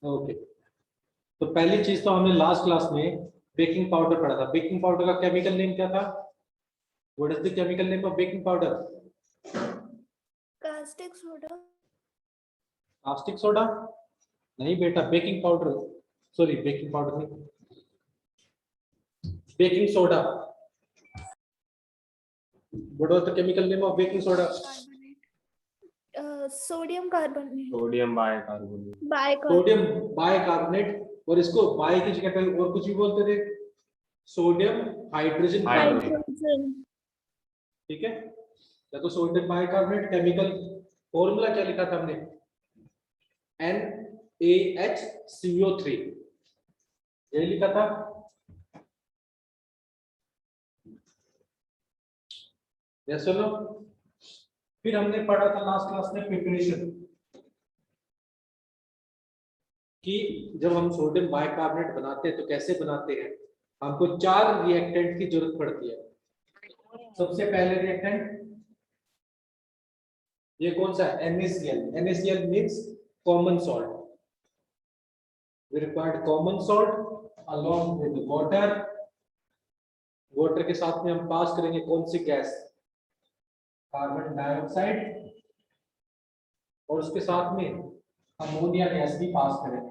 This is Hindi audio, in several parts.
ओके, तो पहली चीज तो हमने लास्ट क्लास में बेकिंग पाउडर पढ़ा था। बेकिंग पाउडर का केमिकल नेम क्या था? What is the chemical name of baking powder? Caustic soda. Caustic soda नहीं बेटा, baking powder, sorry baking powder नहीं, baking soda. What was the chemical name of baking soda? Sodium carbonate. Sodium bicarbonate. Sodium bicarbonate, और इसको बाई की जगह पे और कुछ भी बोलते थे, सोडियम हाइड्रोजन कार्बोनेट। हाइड्रोजन। ठीक है, या तो सोडियम बाइकार्बोनेट, केमिकल फॉर्मूला क्या लिखा था हमने? NaHCO3, यही लिखा था। यस सुनो, फिर हमने पढ़ा था लास्ट क्लास में प्रिपरेशन, कि जब हम सोडियम बाइकार्बोनेट बनाते हैं तो कैसे बनाते हैं। हमको 4 रिएक्टेंट की जरूरत पड़ती है। सबसे पहले रिएक्टेंट ये कौन सा है? NaCl। NaCl means common salt. We required common salt along with water. Water के साथ में हम पास करेंगे कौन सी गैस? कार्बन डाइऑक्साइड, और उसके साथ में अमोनिया गैस भी पास करेंगे।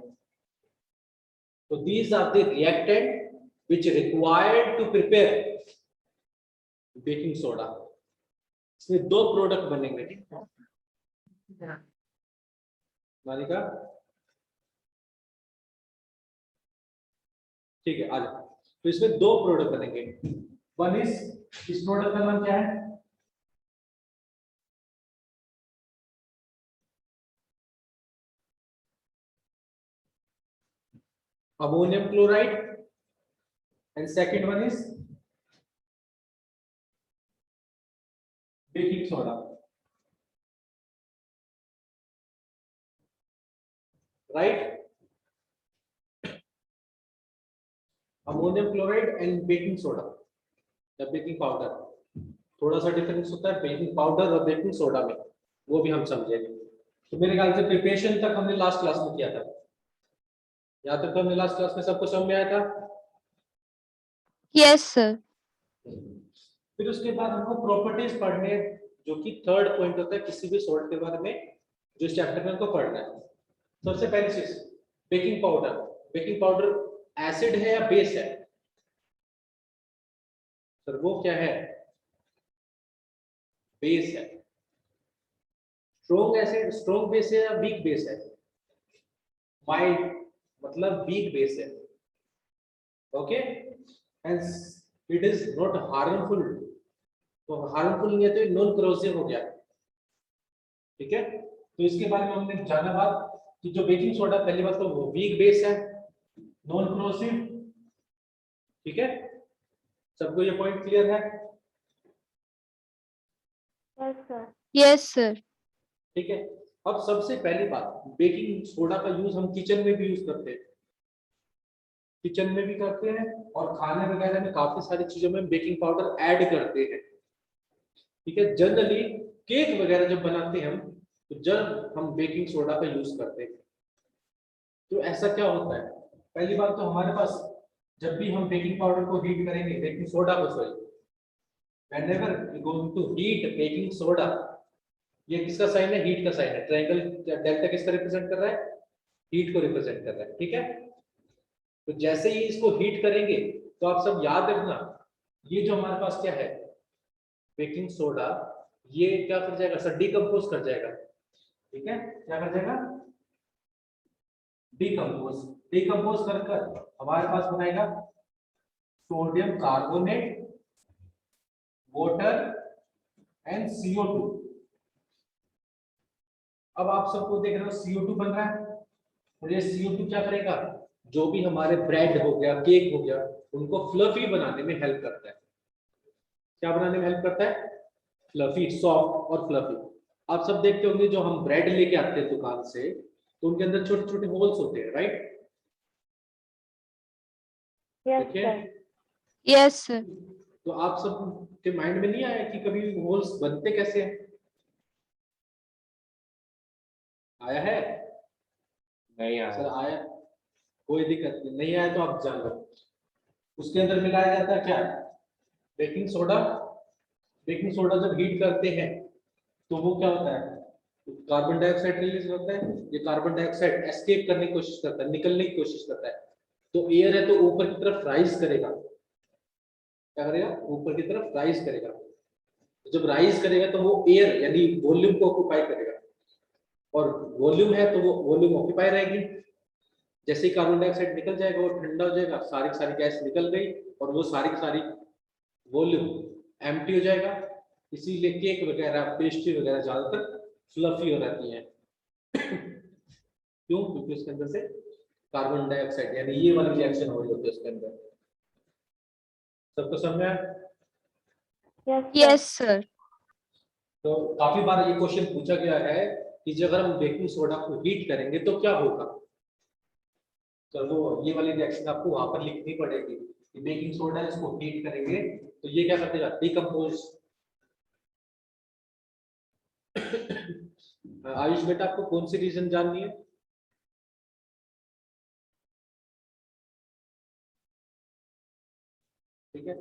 तो these are the reactant which required to prepare baking soda. इसमें 2 प्रोडक्ट बनेंगे। मानिका ठीक है, आ जाओ। तो इसमें 2 प्रोडक्ट बनेंगे। वन इज, इस प्रोडक्ट का नाम क्या है? Ammonium chloride, and second one is baking soda. Right, ammonium chloride and baking soda या बेकिंग पाउडर। थोड़ा सा डिफरेंस होता है बेकिंग पाउडर और बेकिंग सोडा में, वो भी हम समझेंगे। तो मेरे ख्याल से प्रिपरेशन तक हमने लास्ट क्लास में किया था। यहाँ तक तो हमने लास्ट क्लास में सबको समझ में आया था। Yes sir. फिर उसके बाद हमको प्रॉपर्टीज पढ़ने, जो कि थर्ड पॉइंट होता है किसी भी सॉल्ट के बारे में, जो इस चैप्टर में हमको पढ़ना है। सबसे पहली चीज baking powder. Baking powder acid है या बेस है? सर वो क्या है? बेस है। स्ट्रॉन्ग एसिड, स्ट्रॉन्ग बेस है या वीक बेस है? माइल्ड मतलब वीक बेस है। Okay, and it is not harmful. तो हार्मफुल नहीं है तो नॉन करोसिव हो गया। ठीक है, तो इसके बारे में हमने जाना बात कि जो बेकिंग सोडा, पहली बात तो वो वीक बेस है, नॉन करोसिव। ठीक है, सबको ये पॉइंट क्लियर है? Yes sir. Yes sir. ठीक है, अब सबसे पहली बात, बेकिंग सोडा का यूज हम किचन में भी यूज करते हैं। किचन में भी करते हैं और खाने वगैरह में काफी सारी चीजों में बेकिंग पाउडर ऐड करते हैं। ठीक है, जनरली केक वगैरह जब बनाते हैं हम, तो जब हम बेकिंग सोडा का यूज करते हैं, तो ऐसा क्या होता है? पहली बात तो हमारे पास जब भी हम बेकिंग पाउडर को हीट करेंगे, बेकिंग सोडा को sorry, whenever we going to heat baking soda, ये किसका साइन है? हीट का साइन है। ट्रायंगल डेल्टा किसका रिप्रेजेंट कर रहा है? हीट को रिप्रेजेंट कर रहा है। ठीक है, तो जैसे ही इसको हीट करेंगे तो आप सब याद रखना, ये जो हमारे पास क्या है बेकिंग सोडा, ये क्या कर जाएगा सर? डिकम्पोज कर जाएगा। ठीक है, क्या कर जाएगा? डिकम्पोज। डिकम्पोज कर कर हमारे पास बनाएगा sodium carbonate, water and CO2। अब आप सबको देख रहे हो CO2 बन रहा है, और ये CO2 क्या करेगा? जो भी हमारे ब्रेड हो गया, केक हो गया, उनको फ्लफी बनाने में हेल्प करता है। क्या बनाने में हेल्प करता है? फ्लफी, सॉफ्ट और फ्लफी। आप सब देखते होंगे जो हम ब्रेड लेके आते हैं दुकान से, तो उनके अंदर छोटे छोटे होल्स होते हैं, राइट? यस देखिए, सर। Yes sir. तो आप सब के माइंड में नहीं आया कि कभी होल्स बनते कैसे हैं? आया है? नहीं सर आया। आया, कोई दिक्कत नहीं, नहीं आया तो आप जान लो। उसके अंदर मिलाया जाता है क्या, बेकिंग सोडा। बेकिंग सोडा जब हीट करते हैं तो वो क्या होता है, कार्बन डाइऑक्साइड रिलीज होता है। ये कार्बन डाइऑक्साइड एस्केप करने की कोशिश करता है, निकलने की कोशिश करता है। तो एयर है तो ऊपर की तरफ राइज करेगा, क्या करेगा, ऊपर की तरफ राइज करेगा। जब राइज करेगा तो वो एयर यानी वॉल्यूम को ऑक्यूपाई करेगा, और वॉल्यूम है तो वो वॉल्यूम ऑक्यूपाई रहेगी। जैसे ही कार्बन डाइऑक्साइड निकल जाएगा वो ठंडा हो जाएगा, सारी की सारी गैस निकल गई और वो सारी की सारी वॉल्यूम एम्प्टी हो जाएगा। इसीलिए केक वगैरह पेस्ट्री वगैरह ज्यादातर फ्लफी हो जाती हैं। क्यों, क्योंकि उसके अंदर से कार्बन डाइऑक्साइड यानी ये वाली रिएक्शन हो रही होती है उसके अंदर। सबको समझ में आया? Yes, sir. तो काफी बार ये क्वेश्चन पूछा गया है कि जब अगर हम बेकिंग सोडा को हीट करेंगे तो क्या होगा। तो वो ये वाली रिएक्शन आपको वहां पर लिखनी पड़ेगी कि बेकिंग सोडा इसको हीट करेंगे तो ये क्या कर देगा, डिकम्पोज। आयुष बेटा आपको कौन सी रीजन जाननी है? ठीक है,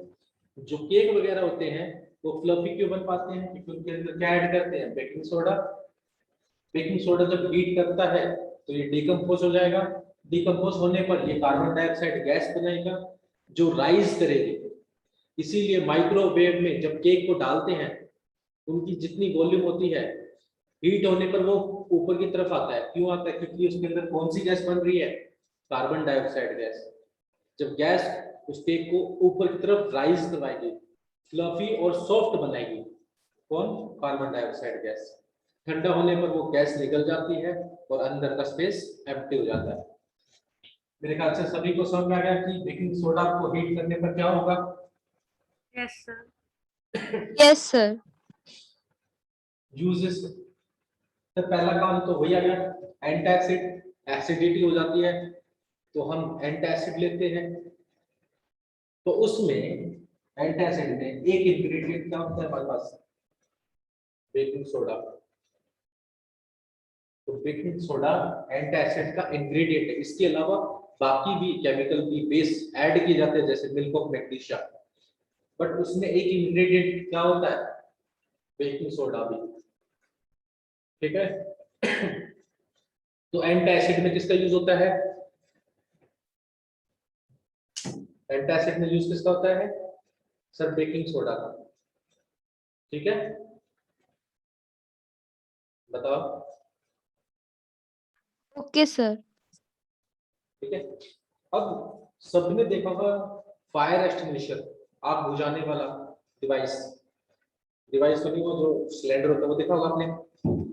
जो केक वगैरह होते हैं वो फ्लफी क्यों बन पाते हैं, क्योंकि उनके अंदर क्या ऐड करते हैं, बेकिंग सोडा। बेकिंग सोडा जब हीट करता है तो ये डिकम्पोज हो जाएगा। डिकम्पोज होने पर ये कार्बन डाइऑक्साइड गैस बनाएगा जो राइज करेगी। इसीलिए माइक्रोवेव में जब केक को डालते हैं उनकी जितनी वॉल्यूम होती है, हीट होने पर वो ऊपर की तरफ आता है। क्यों आता है, क्योंकि उसके अंदर कौन सी गैस बन रही है, कार्बन डाइऑक्साइड गैस। जब गैस उस केक को ऊपर की तरफ राइज करवाएगी, फ्लफी और सॉफ्ट बनाएगी, कौन, कार्बन डाइऑक्साइड गैस। ठंडा होने पर वो गैस निकल जाती है और अंदर का स्पेस एम्प्टी हो जाता है। मेरे ख्याल से सभी को समझ में आ गया कि बेकिंग सोडा को हीट करने पर क्या होगा। Yes, sir. Yes, sir. Uses, तो पहला काम तो वही आ गया, एंटासिड। एसिडिटी हो जाती है तो हम एंटासिड लेते हैं। तो उसमें एंटासिड में एक इंग्रेडिएंट क्या होता है हमारे पास, बेकिंग सोडा। तो बेकिंग सोडा एंटासिड का इंग्रेडिएंट है। इसके अलावा बाकी भी केमिकल भी बेस ऐड किए जाते हैं जैसे मिल्क ऑफ मैग्नीशिया, बट उसमें एक इंग्रेडिएंट क्या होता है, बेकिंग सोडा भी। ठीक है। तो एंटासिड में किसका यूज होता है, एंटासिड में यूज किसका होता है सर, बेकिंग सोडा का। ठीक है, बताओ। Okay, sir. ठीक है, अब सबने देखा होगा फायर एक्सटिंग्विशर, आग बुझाने वाला डिवाइस। डिवाइस तो नहीं, वो जो सिलेंडर होता है वो देखा होगा आपने।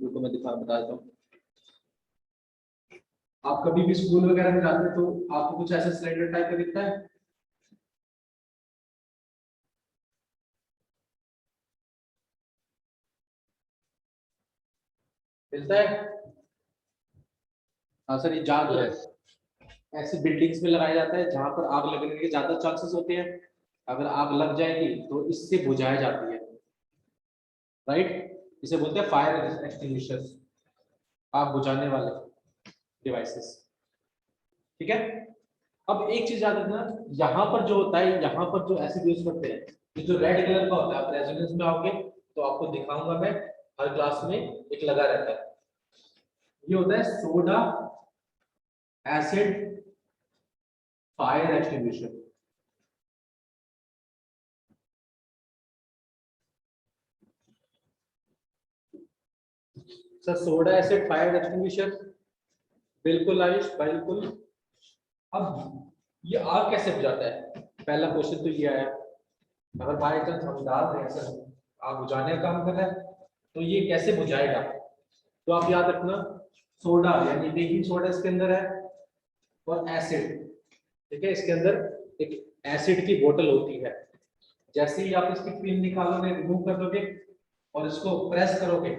रुको मैं बता देता हूँ। आप कभी भी स्कूल वगैरह में जाते हैं तो आपको कुछ ऐसा सिलेंडर टाइप का दिखता है, मिलता है। हाँ सर, ये जाग है, ऐसी बिल्डिंग्स में लगाया जाता है जहां पर आग लगने के ज्यादा चांसेस होते हैं। अगर आग लग जाएगी तो इससे बुझाई जाती है, राइट। इसे बोलते हैं फायर एक्सटिंग्विशर्स, आग बुझाने वाले डिवाइसेस। ठीक है, अब एक चीज याद रखना, यहाँ पर जो होता है, यहाँ पर जो एसिड यूज करते हैं, ये जो रेड कलर का होता है, आप रेजोनेंस में आओगे तो आपको दिखाऊंगा मैं, हर क्लास में एक लगा रहता है। ये होता है soda acid fire extinguisher. Sir soda acid fire extinguisher, बिल्कुल आयुष, बिल्कुल। अब ये आग कैसे बुझाता है, पहला क्वेश्चन तो ये आया। अगर बाई चांस हम डाल रहे हैं सर, आग बुझाने का काम कर रहा है तो ये कैसे बुझाएगा। तो आप याद रखना, सोडा यानी बेकिंग सोडा इसके अंदर है और एसिड। ठीक है, इसके अंदर एक एसिड की बोतल होती है। जैसे ही आप इसकी पिन निकालोगे, रिमूव कर दोगे और इसको प्रेस करोगे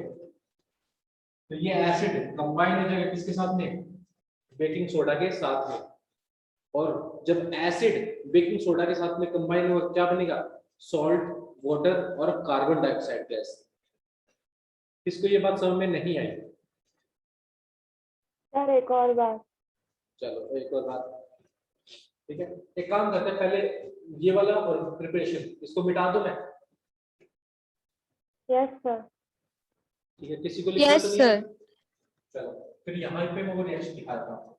तो ये एसिड कंबाइन हो जाएगा किसके साथ में, बेकिंग सोडा के साथ में। और जब एसिड बेकिंग सोडा के साथ में कंबाइन होगा क्या बनेगा, सॉल्ट, वाटर और कार्बन डाइऑक्साइड गैस। किसको ये बात समझ में नहीं आई? सर एक और बात, चलो एक और बात, ठीक है। एक काम करते हैं, पहले ये वाला प्रिपरेशन इसको मिटा दूं मैं? Yes sir. ठीक है, किसी को लिखना Yes, तो नहीं है? sir. चलो फिर यहाँ पे मैं वो रिएक्शन दिखाता हूँ।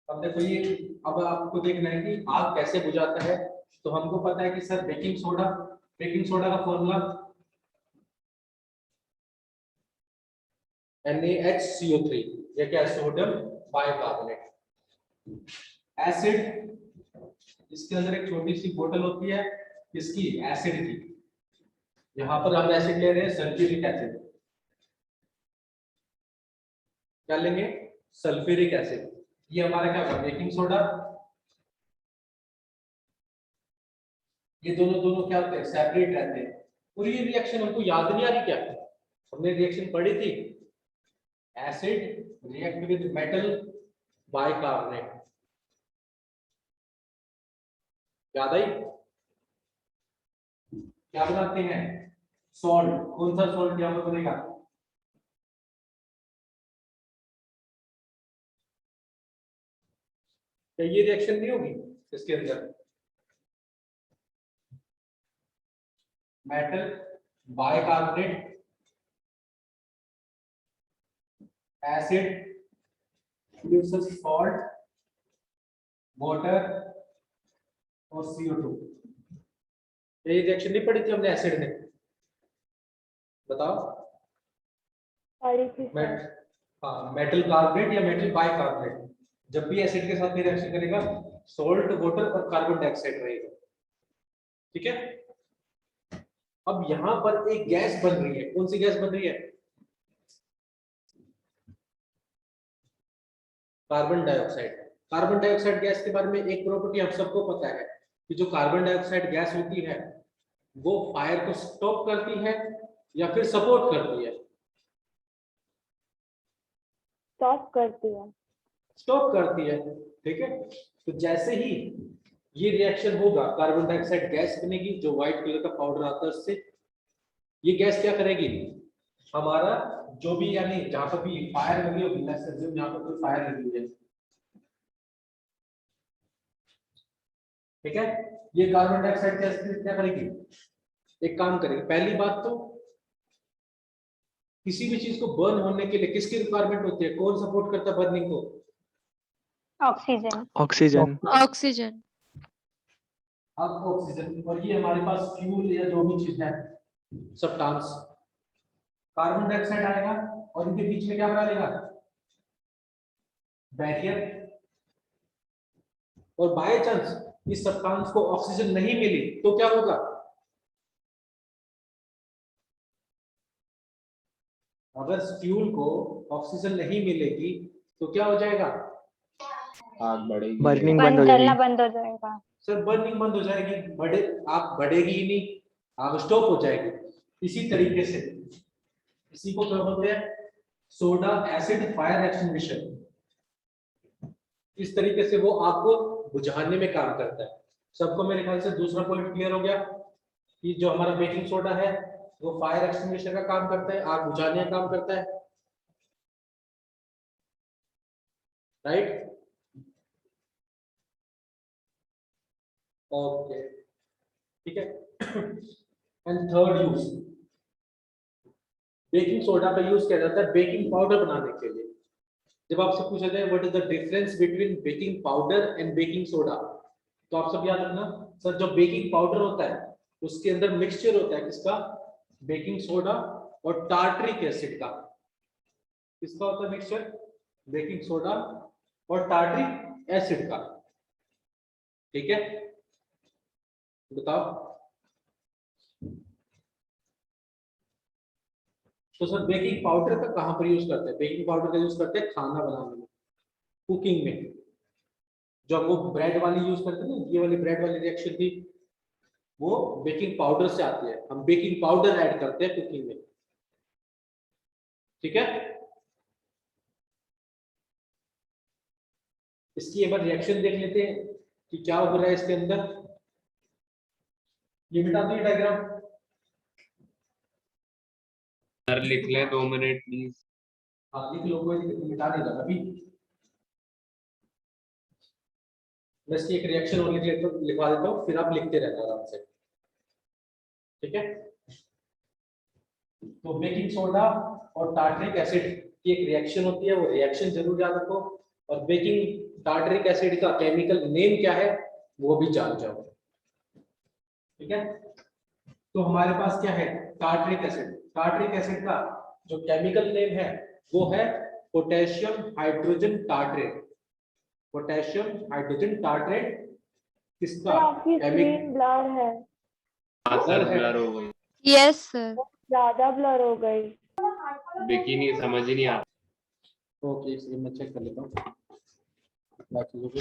अब देखो ये, अब आपको देखना है कि आग कैसे बुझाता है। तो हमको पता है कि सर बेकिंग सोडा का फॉर्मूला NaHCO3, ये क्या है? Sodium bicarbonate. एसिड, इसके अंदर एक छोटी सी बोतल होती है इसकी एसिड की, यहाँ पर हम एसिड ले रहे हैं सल्फ्यूरिक एसिड। क्या लेंगे? Sulphuric acid. ये हमारा क्या होगा? Baking soda. ये दोनों दोनों क्या होते हैं? सेपरेट रहते हैं। और ये रिएक्शन हमको याद नहीं आ रही क्या? हमने रिएक्शन पढ़ी थी, acid react with metal bicarbonate, याद आई? क्या बनाते हैं? सॉल्ट। कौन सा सॉल्ट यहाँ पर बनेगा? क्या ये रिएक्शन नहीं होगी इसके अंदर? Metal bicarbonate, acid produces salt, water और CO2। ये रिएक्शन नहीं पढ़ी थी हमने एसिड में? बताओ। पढ़ी थी सर। हाँ, मेटल कार्बोनेट या मेटल बाइकार्बोनेट, जब भी एसिड के साथ रिएक्शन करेगा सॉल्ट, वाटर और कार्बन डाइऑक्साइड रहेगा। ठीक है। अब यहाँ पर एक गैस बन रही है। कौन सी गैस बन रही है? Carbon dioxide. Carbon dioxide gas के बारे में एक प्रॉपर्टी हम सबको पता है कि जो कार्बन डाइऑक्साइड गैस होती है वो फायर को स्टॉप करती है या फिर सपोर्ट करती है? स्टॉप करती है। स्टॉप करती है। ठीक है। तो जैसे ही ये रिएक्शन होगा, कार्बन डाइऑक्साइड गैस बनेगी, जो व्हाइट कलर का पाउडर आता है उससे। ये गैस क्या करेगी? हमारा जो भी, यानी जहां पर भी फायर लगी होगी, लेट्स अज्यूम यहां पर कोई फायर लगी हुई है, ठीक है। ये कार्बन डाइऑक्साइड गैस क्या करेगी? एक काम करेगी। पहली बात तो किसी भी चीज को बर्न होने के लिए किसकी रिक्वायरमेंट होती है? कौन सपोर्ट करता है बर्निंग को? ऑक्सीजन। ऑक्सीजन। Oxygen. अब ऑक्सीजन, और ये हमारे पास फ्यूल या जो भी चीज है, सब्सटेंस, कार्बन डाइऑक्साइड आएगा और इनके बीच में क्या बना लेगा? बैरियर। और बाय चांस इस सब्सटेंस को ऑक्सीजन नहीं मिली तो क्या होगा? अगर फ्यूल को ऑक्सीजन नहीं मिलेगी तो क्या हो जाएगा? आग बढ़ेगी, बर्निंग बंद बंद हो करना जाएगी। बंद हो जाएगा। सर बर्निंग बंद हो जाएगी, आग बढ़ेगी ही नहीं, आग स्टॉप हो जाएगी। इसी तरीके से इसी को क्या बोलते हैं? Soda acid fire extinguisher. इस तरीके से वो आग को बुझाने में काम करता है। सबको मेरे ख्याल से दूसरा पॉइंट क्लियर हो गया कि जो हमारा बेकिंग सोडा है वो फायर एक्सटिंग्विशर का काम करता है, आग बुझाने का काम करता है, राइट? ओके, ठीक है। And third use, baking soda का यूज किया जाता है बेकिंग पाउडर बनाने के लिए। जब आपसे पूछा जाए what is the difference between baking powder and baking soda, तो आप सब याद रखना सर, जो बेकिंग पाउडर होता है उसके अंदर मिक्सचर होता है किसका? बेकिंग सोडा और टार्टरिक एसिड का। किसका होता है मिक्सचर? बेकिंग सोडा और टार्टरिक एसिड का। ठीक है, बताओ। तो सर बेकिंग पाउडर का कहां पर यूज करते हैं? बेकिंग पाउडर का यूज करते हैं खाना बनाने में, कुकिंग में। जो हम वो ब्रेड वाली यूज करते हैं ना, ये वाली ब्रेड वाली रिएक्शन थी, वो बेकिंग पाउडर से आती है। हम बेकिंग पाउडर ऐड करते हैं कुकिंग में। ठीक है। इसकी एक बार रिएक्शन देख लेते हैं कि क्या हो रहा है इसके अंदर। ये मिटा दो डायग्राम। सर लिख ले 2 मिनट प्लीज। हाँ लिख लो, कोई दिक्कत नहीं, मिटा नहीं रहा अभी। मैं इसकी एक रिएक्शन ओनली लिखवा देता हूँ, फिर आप लिखते रहना आराम से, ठीक है। तो बेकिंग सोडा और टार्टरिक एसिड की एक रिएक्शन होती है, वो रिएक्शन जरूर याद रखो। और बेकिंग टार्टरिक एसिड का केमिकल नेम क्या है वो भी जान जाओ, ठीक है। तो हमारे पास क्या है, टार्टरिक एसिड। टार्टरिक एसिड का जो केमिकल नेम है वो है potassium hydrogen tartrate. Potassium hydrogen tartrate किसका सर आपकी स्क्रीन ब्लर है, हाँ सर है। ब्लर हो गई, Yes, sir. ज्यादा ब्लर हो गई। बेकी नहीं समझ ही नहीं आता। ओके, इसलिए मैं चेक कर लेता हूँ बाकी चीजों को।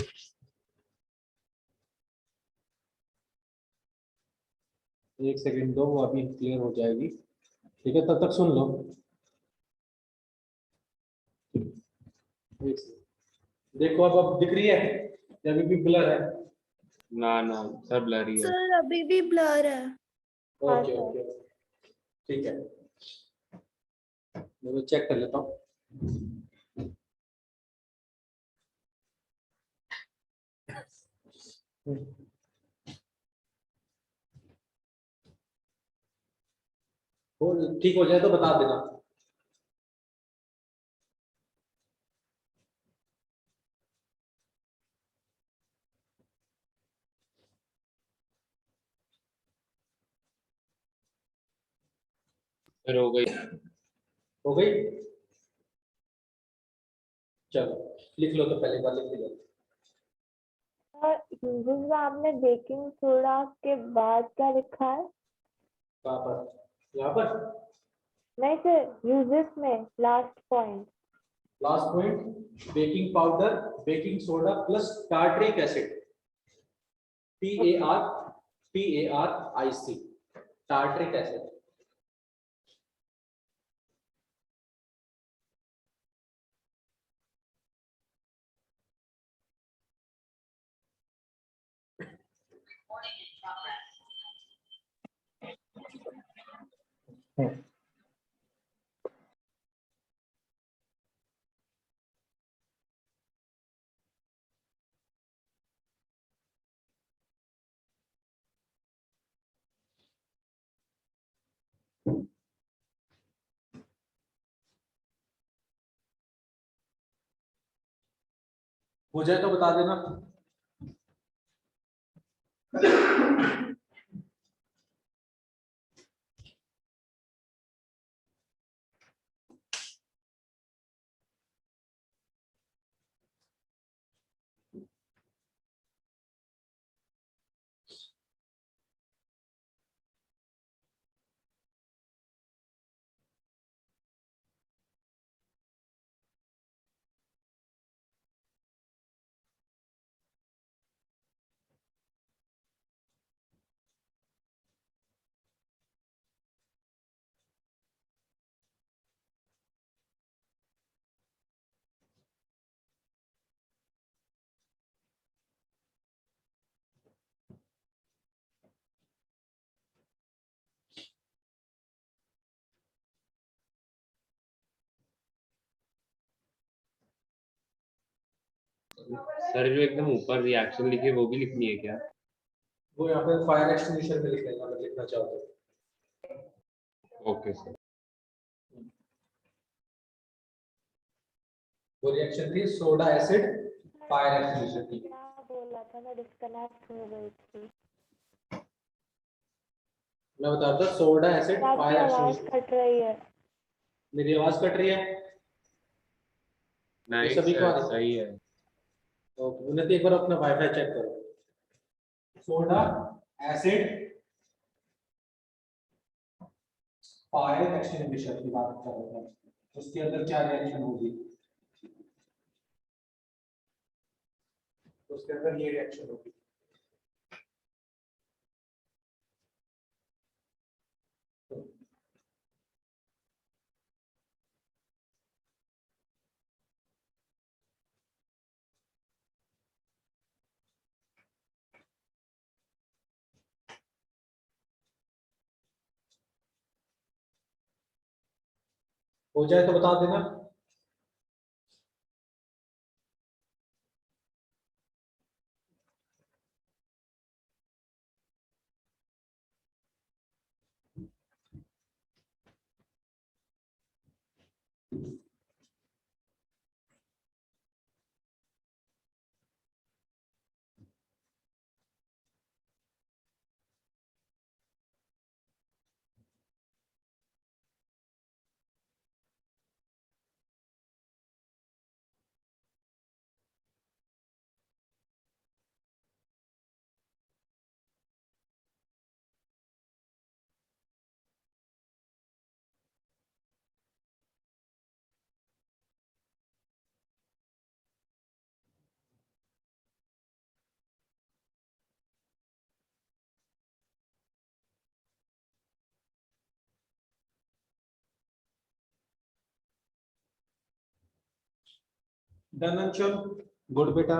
एक सेकंड दो, वो अभी क्लियर हो जाएगी, ठीक है, तब तक सुन लो। एक second। देखो अब दिख रही है या अभी भी ब्लर है? ना ना सर ब्लर ही है। सर अभी भी ब्लर है। हाँ ओके सर। ओके, ठीक है, मैं चेक कर लेता हूँ। ठीक हो जाए तो बता देना। फिर हो गई। हो गई, चलो लिख लो, तो पहले बार लिख लो। सर यूजेस में आपने बेकिंग सोडा के बाद क्या लिखा है? कहाँ पर? यहाँ पर नहीं सर, यूजेस में last point. Last point, baking powder, baking soda plus tartaric acid, TARTRIC, tartaric acid. हो जाए तो बता देना। सर जो एकदम ऊपर रिएक्शन लिखी है वो भी लिखनी है क्या? वो यहाँ पे फायर एक्सटिंग्विशर में लिख लेना अगर लिखना चाहो तो। Okay sir. वो रिएक्शन थी सोडा एसिड फायर एक्सटिंग्विशर की। क्या बोला था, मैं डिस्कनेक्ट हो गई थी। मैं बता रहा था सोडा एसिड आपकी फायर आवाज एक्सटिंग्विशर। कट रही है। मेरी आवाज कट रही है? नहीं सभी को आ सर रही है? सही है। ओके, उन्हें तो एक बार अपना वाईफाई चेक करो। सोडा एसिड फायर एक्सटिंग्विशर की बात कर रहे हैं, उसके अंदर क्या रिएक्शन होगी? उसके अंदर ये रिएक्शन होगी। हो जाए तो बता देना। डन अंशुल, गुड बेटा।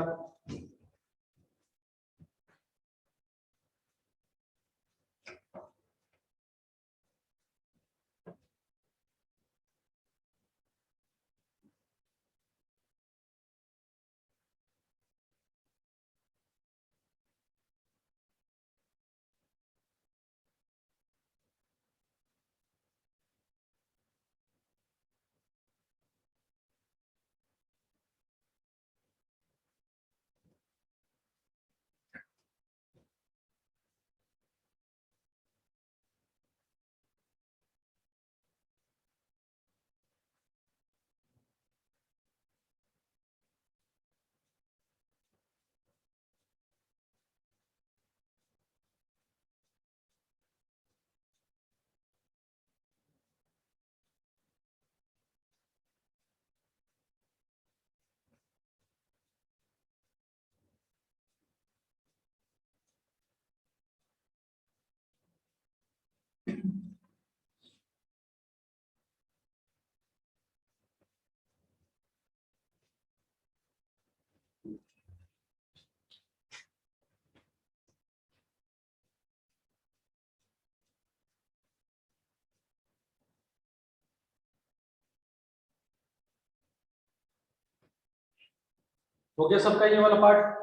हो गया सबका ये वाला पार्ट?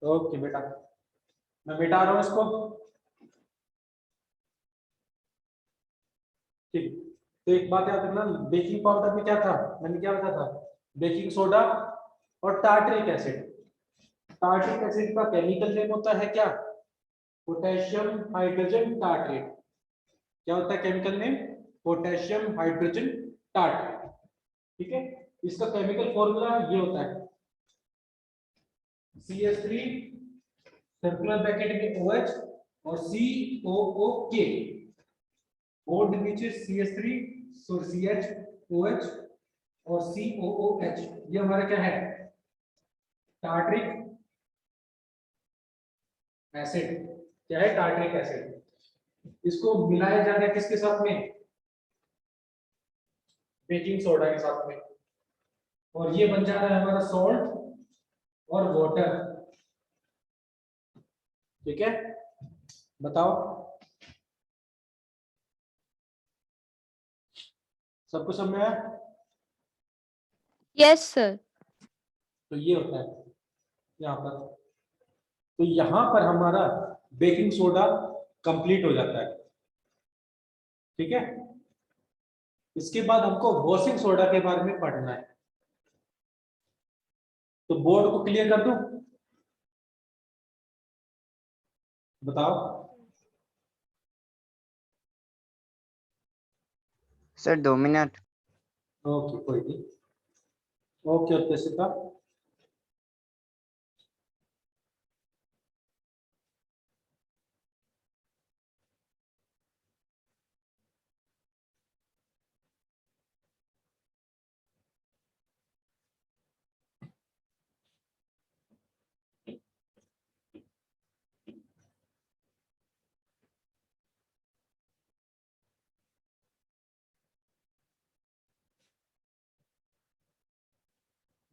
ओके बेटा, मैं मिटा रहा हूं इसको। ठीक, तो एक बात याद रखना, बेकिंग पाउडर में क्या था, मैंने क्या बताया था? बेकिंग सोडा और टार्टरिक एसिड। टार्टरिक एसिड का केमिकल नेम होता है क्या? Potassium hydrogen tartrate. क्या होता है chemical name? Potassium hydrogen tartrate. ठीक है, इसका केमिकल फॉर्मूला ये होता है CH3 सर्कुलर ब्रैकेट में OH और COOK, बॉन्ड नीचे CH3 CH और COOH। ये हमारा क्या है? Tartaric acid. क्या है? Tartaric acid. इसको मिलाया जा रहा है किसके साथ में? बेकिंग सोडा के साथ में, और ये बन जा रहा है हमारा सॉल्ट और वाटर। ठीक है, बताओ सबको समझ में आया? Yes, sir. तो ये होता है यहाँ पर। तो यहाँ पर हमारा बेकिंग सोडा कंप्लीट हो जाता है। ठीक है, इसके बाद हमको वॉशिंग सोडा के बारे में पढ़ना है। तो बोर्ड को क्लियर कर दूं? बताओ। Sir 2 minute. ओके, कोई नहीं। ओके उत्तरसिता।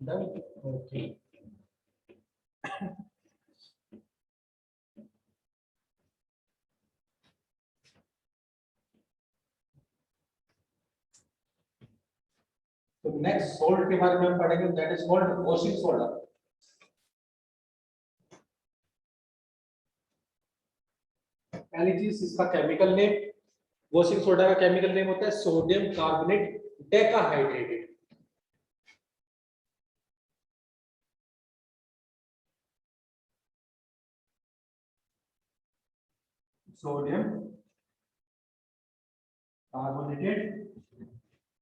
Done, okay. नेक्स्ट सोल्ट के बारे में हम पढ़ेंगे, that is called washing soda. पहली चीज इसका केमिकल नेम, वॉशिंग सोडा का केमिकल नेम होता है sodium carbonate decahydrated. Sodium carbonated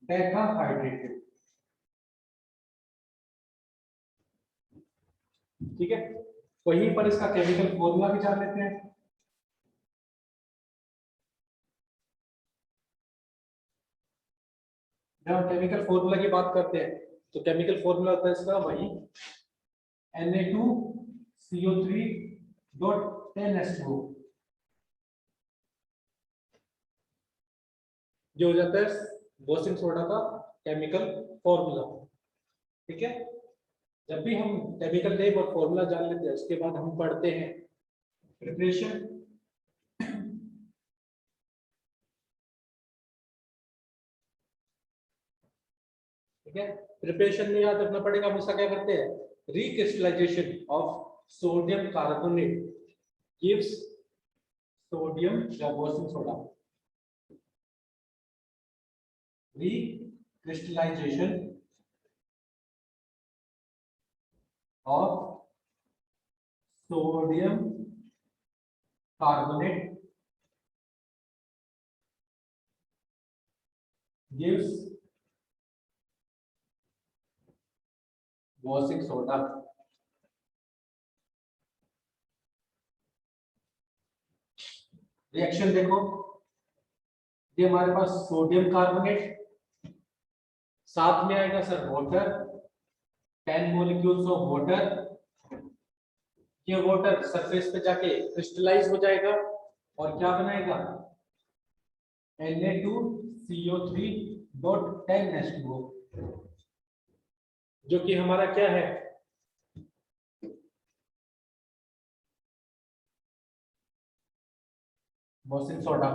decahydrated, ठीक है। वहीं पर इसका केमिकल फॉर्मूला भी जान लेते हैं। जब हम केमिकल फॉर्मूला की बात करते हैं तो केमिकल फॉर्मूला होता है इसका वही Na2CO3.10H2O, जो हो जाता है वॉशिंग सोडा का केमिकल फॉर्मूला, ठीक है। जब भी हम केमिकल नेम और फॉर्मूला जान लेते हैं उसके बाद हम पढ़ते हैं प्रिपरेशन। ठीक है, प्रिपरेशन में याद रखना पड़ेगा, हम उसका क्या करते हैं, recrystallization of sodium carbonate gives sodium या washing soda. Recrystallization of sodium carbonate gives washing soda. Reaction देखो, ये हमारे पास सोडियम कार्बोनेट, साथ में आएगा sir water, 10 molecules of water. ये वाटर सरफेस पे जाके क्रिस्टलाइज हो जाएगा और क्या बनाएगा, Na2CO3.10H2O, जो कि हमारा क्या है, वॉशिंग सोडा,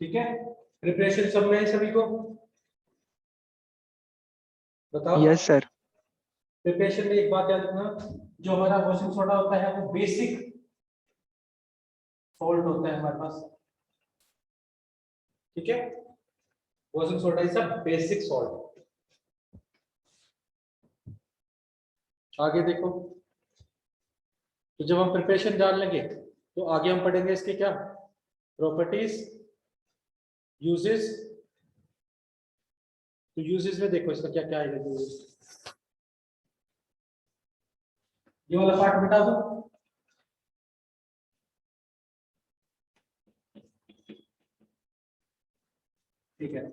ठीक है। प्रिपरेशन सब में है सभी को, बताओ। Yes sir. प्रिपरेशन में एक बात याद रखना, जो हमारा वॉशिंग सोडा होता है वो बेसिक सॉल्ट होता है हमारे पास, ठीक है। Washing soda is a basic salt. आगे देखो, तो जब हम प्रिपरेशन जान लेंगे तो आगे हम पढ़ेंगे इसके क्या प्रॉपर्टीज, यूजेस। तो यूजेस में देखो इसका क्या क्या आएगा, ये वाला पार्ट मिटा दो। ठीक है,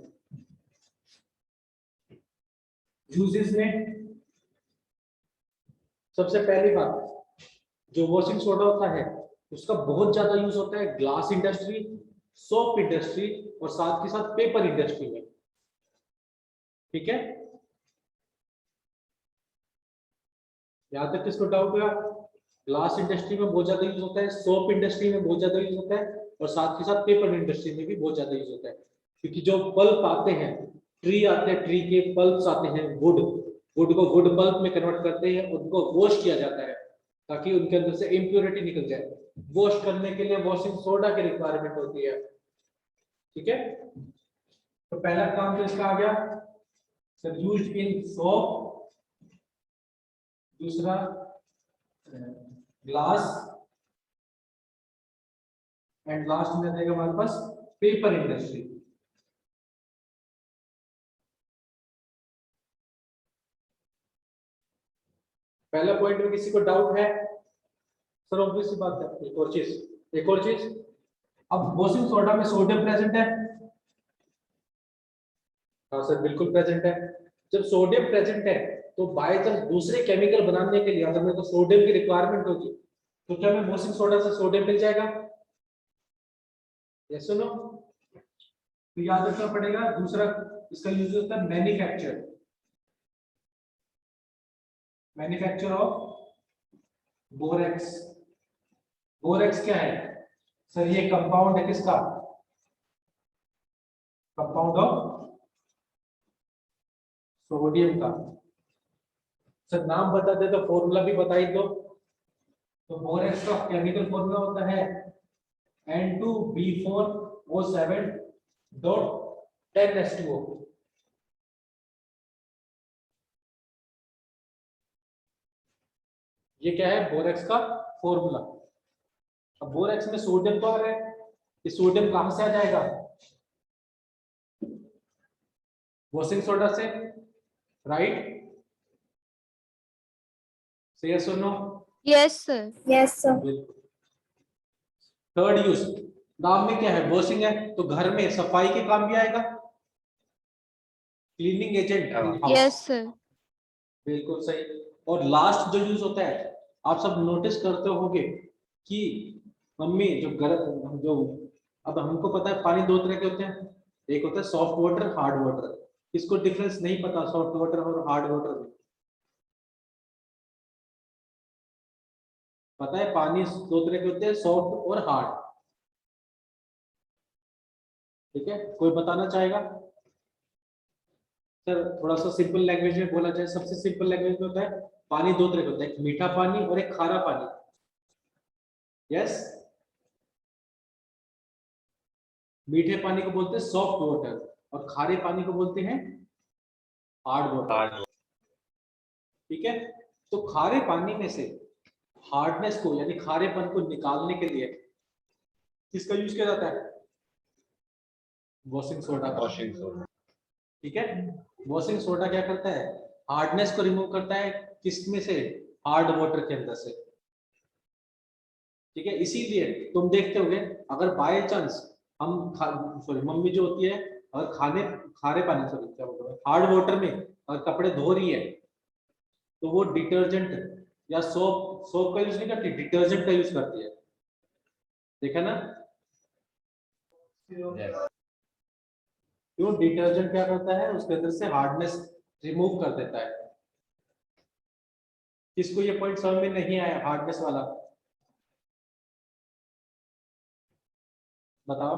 यूजेस में सबसे पहली बात, जो वॉशिंग सोडा होता है उसका बहुत ज्यादा यूज होता है ग्लास इंडस्ट्री, सोप इंडस्ट्री और साथ के साथ पेपर इंडस्ट्री में, ठीक है। यहां तक किसको डाउट हुआ, ग्लास इंडस्ट्री में बहुत ज्यादा यूज होता है, सोप इंडस्ट्री में बहुत ज्यादा यूज होता है और साथ के साथ पेपर इंडस्ट्री में भी बहुत ज्यादा यूज होता है, क्योंकि जो पल्प आते हैं, ट्री आते हैं, ट्री के पल्प्स आते हैं, वुड को वुड पल्प में कन्वर्ट करते हैं, उनको वॉश किया जाता है ताकि उनके अंदर से इम्प्योरिटी निकल जाए। वॉश करने के लिए वॉशिंग सोडा की रिक्वायरमेंट होती है, ठीक है। तो पहला काम तो इसका आ गया सर, यूज्ड इन सोप, दूसरा ग्लास, एंड लास्ट में रहेगा हमारे पास पेपर इंडस्ट्री। पहला पॉइंट में किसी को डाउट है सर? ऑब्वियस सी बात है। एक और चीज, अब वॉशिंग सोडा में सोडियम प्रेजेंट है, हाँ सर बिल्कुल प्रेजेंट है। जब सोडियम प्रेजेंट है तो बाय चांस दूसरे केमिकल बनाने के लिए अगर मेरे को सोडियम की रिक्वायरमेंट होगी तो क्या मैं वॉशिंग सोडा से सोडियम मिल जाएगा? यस और नो? तो याद रखना पड़ेगा। दूसरा इसका यूज होता है मैन्युफैक्चर ऑफ बोरेक्स। बोरेक्स क्या है सर? ये कंपाउंड है किसका? कंपाउंड ऑफ सोडियम का। सर नाम बता दे तो फॉर्मूला भी बता ही दो। तो बोरेक्स का केमिकल फॉर्मूला होता है N2B4O7.10H2O। ये क्या है बोरेक्स का फॉर्मूला। अब बोरेक्स में सोडियम तो आ रहा है, ये सोडियम कहां से आ जाएगा? वॉशिंग सोडा से, राइट? से यस और no? Yes, sir. Yes, sir. Third use, नाम में क्या है वॉशिंग है, तो घर में सफाई के काम भी आएगा, cleaning agent in house. Yes, sir. बिल्कुल सही। और लास्ट जो यूज होता है, आप सब नोटिस करते होंगे कि मम्मी जो जो अब हमको पता है पानी दो तरह के होते हैं, एक होता है सॉफ्ट वाटर, हार्ड वाटर। इसको डिफरेंस नहीं पता सॉफ्ट वाटर और हार्ड वाटर में? पता है पानी दो तरह के होते हैं, सॉफ्ट और हार्ड। ठीक है, कोई बताना चाहेगा? सर थोड़ा सा सिंपल लैंग्वेज में बोला जाए, सबसे सिंपल लैंग्वेज में होता है पानी दो तरह का होता है, एक मीठा पानी और एक खारा पानी। यस, मीठे पानी को बोलते हैं सॉफ्ट वाटर और खारे पानी को बोलते हैं हार्ड वाटर। ठीक है, तो खारे पानी में से हार्डनेस को यानी खारेपन को निकालने के लिए किसका यूज किया जाता है? वॉशिंग सोडा का। Washing soda. ठीक है, वॉशिंग सोडा क्या करता है? हार्डनेस को रिमूव करता है, किस में से? हार्ड वाटर के अंदर से। ठीक है, इसीलिए तुम देखते होगे अगर बाय चांस हम सॉरी मम्मी जो होती है अगर खारे पानी सॉरी क्या बोल रहा हूँ हार्ड वाटर में अगर कपड़े धो रही है तो वो डिटर्जेंट या सोप का यूज नहीं करती, डिटर्जेंट का यूज करती है। देखा ना? Yes. क्यों? डिटर्जेंट क्या करता है उसके अंदर से हार्डनेस रिमूव कर देता है। किसको ये पॉइंट समझ में नहीं आया हार्डनेस वाला? बताओ।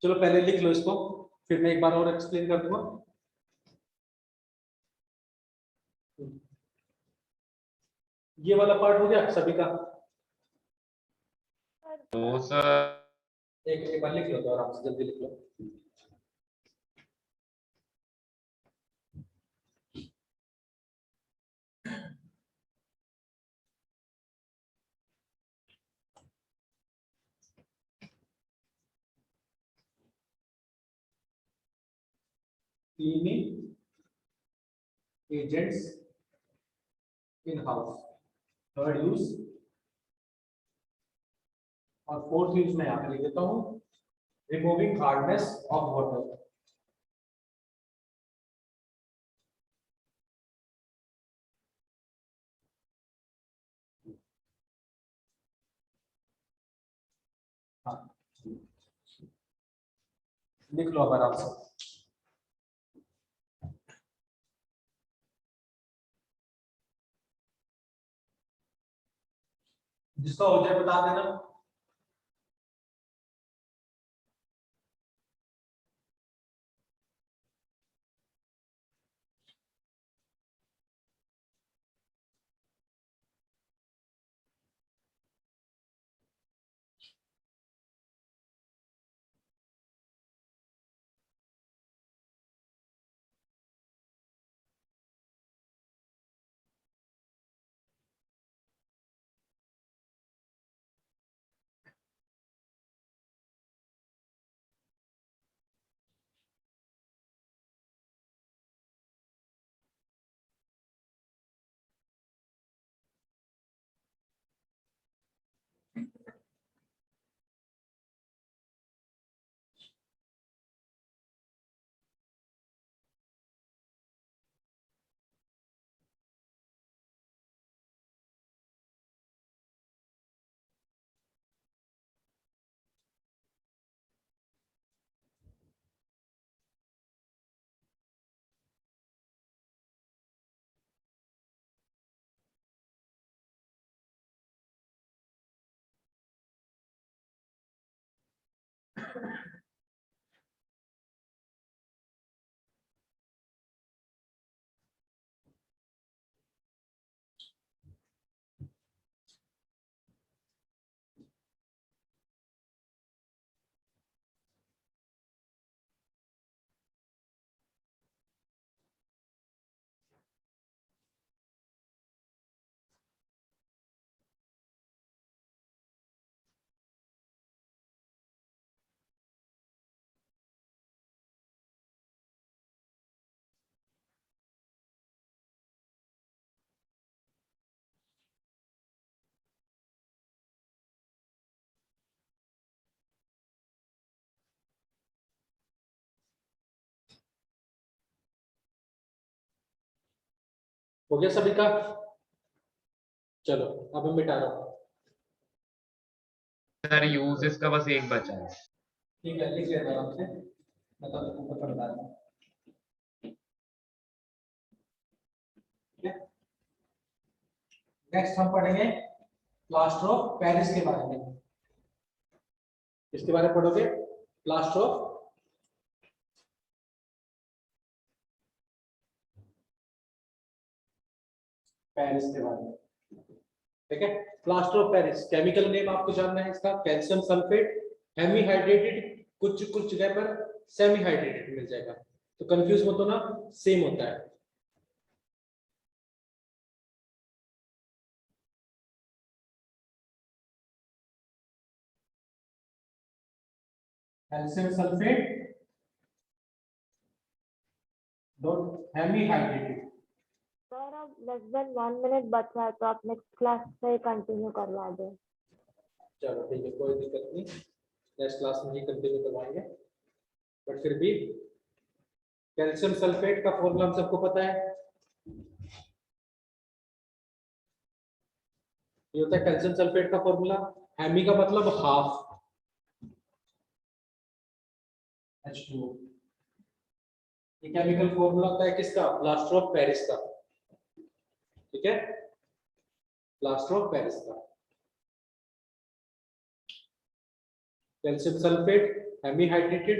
चलो पहले लिख लो इसको, फिर मैं एक बार और एक्सप्लेन कर दूंगा। ये वाला पार्ट हो गया सभी का? तो सर एक बार लिख लो तो आराम से जल्दी लिख लो। Cleaning agents in house, third use. और फोर्थ यूज मैं यहाँ पे लिख देता हूँ, रिमूविंग हार्डनेस ऑफ वाटर। हाँ, लिख लो अब आराम से। जिसका हो जाए बता देना। हो गया सभी का? चलो अब मैं मिटा रहा हूँ। सर यूजेस का बस एक बचा है। ठीक है, लिख लेना आराम से, मतलब ऊपर बता दूं। नेक्स्ट हम पढ़ेंगे प्लास्टर ऑफ पेरिस के बारे में। किसके बारे में पढ़ोगे? प्लास्टर ऑफ पेरिस के बारे में। ठीक है, plaster of Paris, chemical name आपको जानना है इसका, कैल्शियम सल्फेट, हेमी हाइड्रेटेड, कुछ जगह पर सेमी हाइड्रेटेड मिल जाएगा, तो कंफ्यूज मत होना, सेम होता है। Calcium sulphate dot hemi hydrated. Sir अब लेस देन 1 मिनट बचा है, तो आप नेक्स्ट क्लास से कंटिन्यू करवा दें। चलो ठीक है, कोई दिक्कत नहीं, नेक्स्ट क्लास में ही कंटिन्यू करवाएंगे। बट फिर भी कैल्शियम सल्फेट का फॉर्मूला हम सबको पता है, ये होता है कैल्शियम सल्फेट का फॉर्मूला। हेमी का मतलब हाफ H2O। ये केमिकल फॉर्मूला होता है किसका? प्लास्टर ऑफ पेरिस का। ठीक है, प्लास्टर ऑफ पेरिस का। Calcium sulphate hemi hydrated,